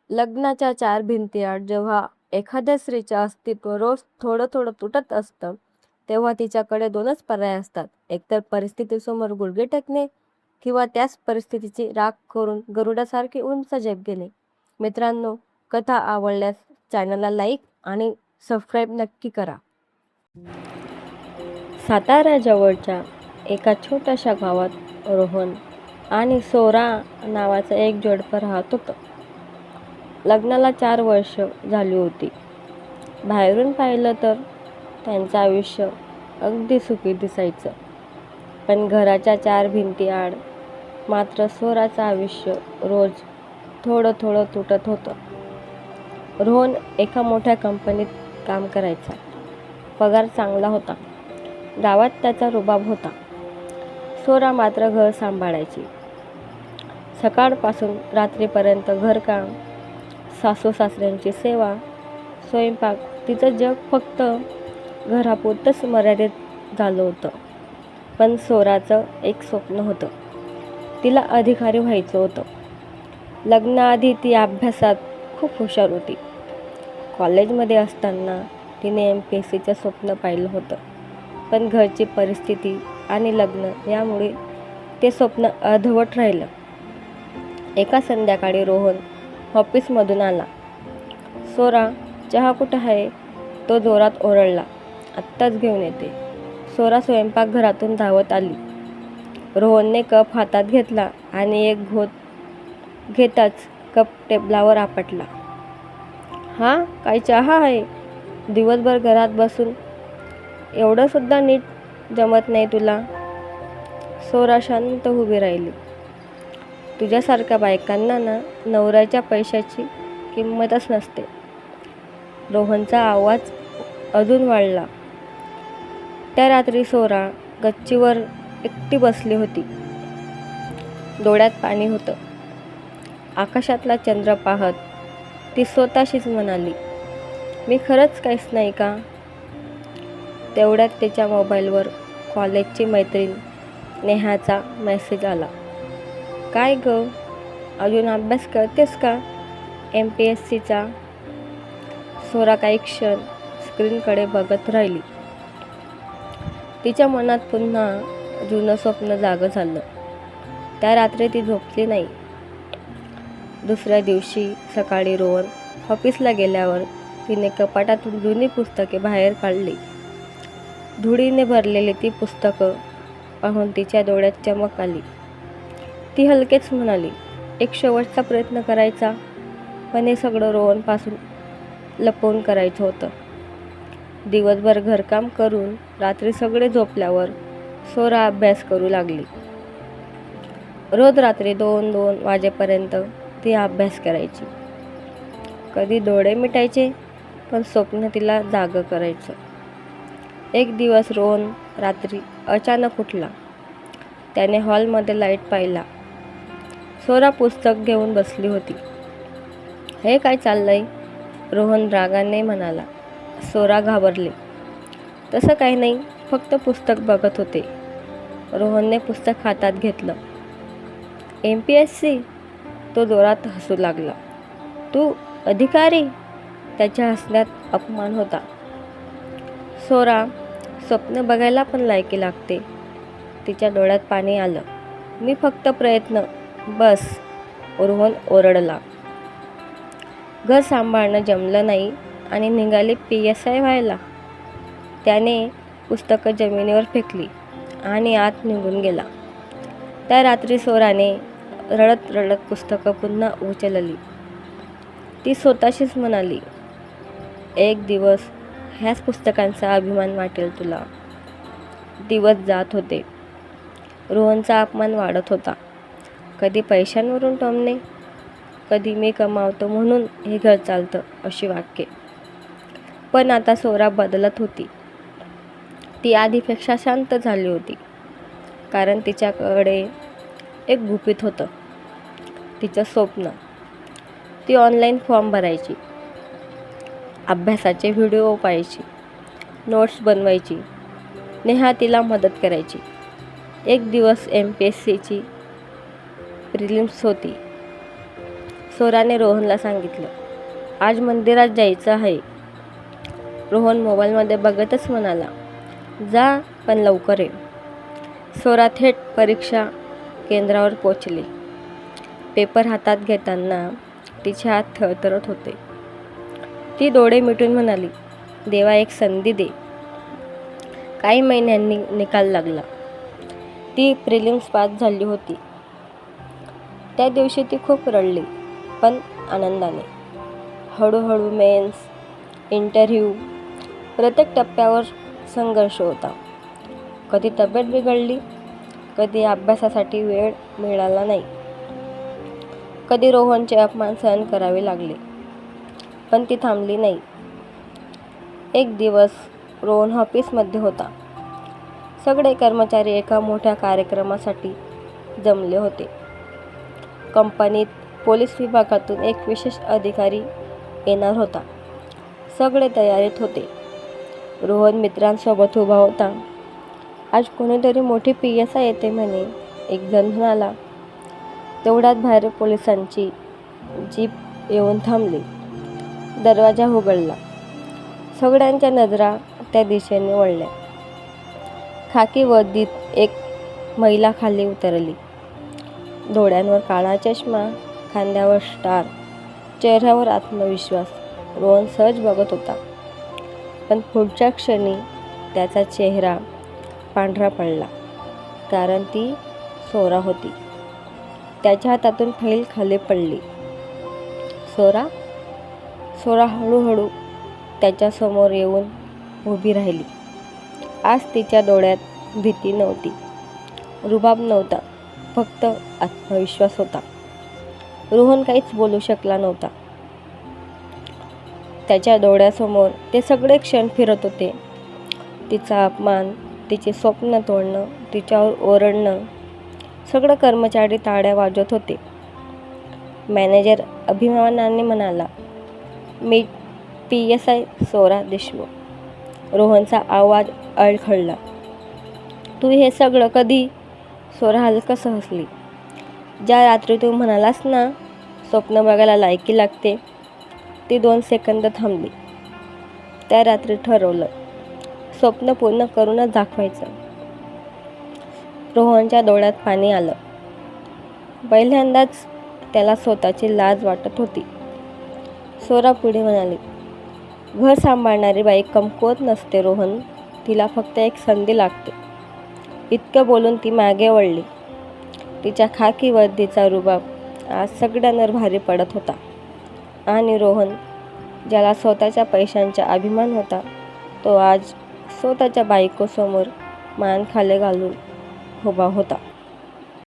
लग्नाच्या चार भिंतीआड जेव्हा एखाद्या स्त्रीचं अस्तित्व रोज थोडं थोडं तुटत असतं, तेव्हा तिच्याकडे दोनच पर्याय असतात. एकतर परिस्थितीसमोर गुडघे टेकणे किंवा त्याच परिस्थितीची राख करून गरुडासारखी उंच झेप घेणे. मित्रांनो, कथा आवडल्यास चॅनलला लाईक आणि सबस्क्राईब नक्की करा. साताऱ्याजवळच्या एका छोट्याशा गावात रोहन आणि सोरा नावाचं एक जोडपं राहत होतं. लग्नाला 4 वर्ष झाली होती. बाहेरून पाहिलं तर त्यांचं आयुष्य अगदी सुखी दिसायचं. पण घराच्या 4 भिंतीआड मात्र सोराचं आयुष्य रोज थोडं थोडं तुटत होतं. रोहन एका मोठ्या कंपनीत काम करायचा. पगार चांगला होता. गावात त्याचा रुबाब होता. सोरा मात्र घर सांभाळायची. सकाळपासून रात्रीपर्यंत घरकाम, सासू-सासऱ्यांची सेवा, स्वयंपाक. तिचं जग फक्त घरापुरतंच मर्यादित झालं होतं. पण सोराचं एक स्वप्न होतं. तिला अधिकारी व्हायचं होतं. लग्नाआधी ती अभ्यासात खूप हुशार होती. कॉलेजमध्ये असताना तिने MPSCचं स्वप्न पाहिलं होतं. पण घरची परिस्थिती आणि लग्न यामुळे ते स्वप्न अर्धवट राहिलं. एका संध्याकाळी रोहन ऑफिसमधून आला. सोरा, चहा कुठं आहे? तो जोरात ओरडला. आत्ताच घेऊन येते. सोरा स्वयंपाकघरातून धावत आली. रोहनने कप हातात घेतला आणि एक घोट घेताच कप टेबलावर आपटला. हा काय चहा आहे? दिवसभर घरात बसून एवढं सुद्धा नीट जमत नाही तुला? सोरा शांत उभी राहिली. तुझ्यासारख्या बायकांना ना नवऱ्याच्या पैशाची किंमतच नसते. रोहनचा आवाज अजून वाढला. त्या रात्री सोरा गच्चीवर एकटी बसली होती. डोळ्यात पाणी होतं. आकाशातला चंद्र पाहत ती स्वतःशीच म्हणाली, मी खरंच काहीच नाही का? तेवढ्यात तिच्या मोबाईलवर कॉलेजची मैत्रीण नेहाचा मेसेज आला. काय ग, अजून अभ्यास करतेस का MPSCचा? सोरा काही क्षण स्क्रीनकडे बघत राहिली. तिच्या मनात पुन्हा जुनं स्वप्न जागं झालं. त्या रात्री ती झोपली नाही. दुसऱ्या दिवशी सकाळी रोहन ऑफिसला गेल्यावर तिने कपाटातून जुनी पुस्तके बाहेर काढली. धुळीने भरलेली ती पुस्तकं पाहून तिच्या डोळ्यात चमक आली. ती हलकेच म्हणाली, एक शेवटचा प्रयत्न करायचा, पण हे सगळं रोहनपासून लपवून करायचं होतं. दिवसभर घरकाम करून रात्री सगळे झोपल्यावर सोरा अभ्यास करू लागली. रोज रात्री 2-2 वाजेपर्यंत ती अभ्यास करायची. कधी डोळे मिटायचे, पण स्वप्न तिला जागं करायचं. एक दिवस रोहन रात्री अचानक उठला. त्याने हॉलमध्ये लाईट पाहिला. सोरा पुस्तक घेऊन बसली होती. हे काय चाललंय? रोहन रागाने म्हणाला. सोरा घाबरली. तसं काही नाही, फक्त पुस्तक बघत होते. रोहनने पुस्तक हातात घेतलं. MPSC? तो जोरात हसू लागला. तू अधिकारी? त्याच्या हसण्यात अपमान होता. सोरा, स्वप्न बघायला पण लायकी लागते. तिच्या डोळ्यात पाणी आलं. मी फक्त प्रयत्न, बस. रोहन ओरडला. घर सांभाळणं जमलं नाही आणि निघाली PSI व्हायला. त्याने पुस्तकं जमिनीवर फेकली आणि आत निघून गेला. त्या रात्री सोराने रडत रडत पुस्तकं पुन्हा उचलली. ती स्वतःशीच म्हणाली, एक दिवस ह्याच पुस्तकांचा अभिमान वाटेल तुला. दिवस जात होते. रोहनचा अपमान वाढत होता. कधी पैशांवरून टोमणे, कधी मी कमावतो म्हणून हे घर चालतं अशी वाक्ये. पण आता सोरा बदलत होती. ती आधीपेक्षा शांत झाली होती. कारण तिच्याकडे एक गुपित होतं. तिचं स्वप्न. ती ऑनलाईन फॉर्म भरायची, अभ्यासाचे व्हिडिओ पाहायची, नोट्स बनवायची. नेहा तिला मदत करायची. एक दिवस MPSCची प्रिलिम्स होती. सोराने रोहनला सांगितलं, आज मंदिरात जायचं आहे. रोहन मोबाईलमध्ये बघतच म्हणाला, जा पण लवकर ये. सोरा थेट परीक्षा केंद्रावर पोचली. पेपर हातात घेताना तिचे हात थरथरत होते. ती डोळे मिटून म्हणाली, देवा एक संधी दे. काही महिन्यांनी निकाल लागला. ती प्रिलिम्स पास झाली होती. त्या दिवशी ती खूप रडली, पण आनंदाने. हळूहळू मेन्स, इंटरव्ह्यू, प्रत्येक टप्प्यावर संघर्ष होता. कधी तब्येत बिघडली, कधी अभ्यासासाठी वेळ मिळाला नाही, कधी रोहनचे अपमान सहन करावे लागले. पण ती थांबली नाही. एक दिवस रोहन ऑफिसमध्ये होता. सगळे कर्मचारी एका मोठ्या कार्यक्रमासाठी जमले होते. कंपनीत पोलीस विभागातून एक विशेष अधिकारी येणार होता. सगळे तयारीत होते. रोहन मित्रांसोबत उभा होता. आज कोणीतरी मोठी PSI येते म्हणे, एक जण म्हणाला. तेवढ्यात बाहेर पोलिसांची जीप येऊन थांबली. दरवाजा उघडला. सगळ्यांच्या नजरा त्या दिशेने वळल्या. खाकी वर्दीत एक महिला खाली उतरली. डोळ्यांवर काळा चष्मा, खांद्यावर स्टार, चेहऱ्यावर आत्मविश्वास. रोहन सहज बघत होता, पण पुढच्या क्षणी त्याचा चेहरा पांढरा पडला, कारण ती सोरा होती. त्याच्या हातातून फाईल खाली पडली. सोरा? सोरा हळूहळू त्याच्यासमोर येऊन उभी राहिली. आज तिच्या डोळ्यात भीती नव्हती, रुबाब नव्हता, फक्त आत्मविश्वास होता. रोहन काहीच बोलू शकला नव्हता. त्याच्या डोळ्यासमोर ते सगळे क्षण फिरत होते. तिचा अपमान, तिचे स्वप्न तोडणं, तिच्यावर ओरडणं. सगळे कर्मचारी टाळ्या वाजवत होते. मॅनेजर अभिमानाने म्हणाला, मी PSI सोरा देशमुख. रोहनचा आवाज अडखळला. तू हे सगळं कधी? सोरा हलकसं हसली. ज्या रात्री तू म्हणालास ना, स्वप्न बघायला लायकी लागते. ती 2 सेकंद थांबली. त्या रात्री ठरवलं, स्वप्न पूर्ण करूनच दाखवायचं. रोहनच्या डोळ्यात पाणी आलं. पहिल्यांदाच त्याला स्वतःची लाज वाटत होती. सोरा पुढे म्हणाली, घर सांभाळणारी बाई कमकुवत नसते रोहन, तिला फक्त एक संधी लागते. इतकं बोलून ती मागे वळली. तिच्या खाकी वर्दीचा रुबाब आज सगळ्यांवर भारी पडत होता. आणि रोहन, ज्याला स्वतःच्या पैशांचा अभिमान होता, तो आज स्वतःच्या बायकोसमोर मान खाली घालून उभा होता.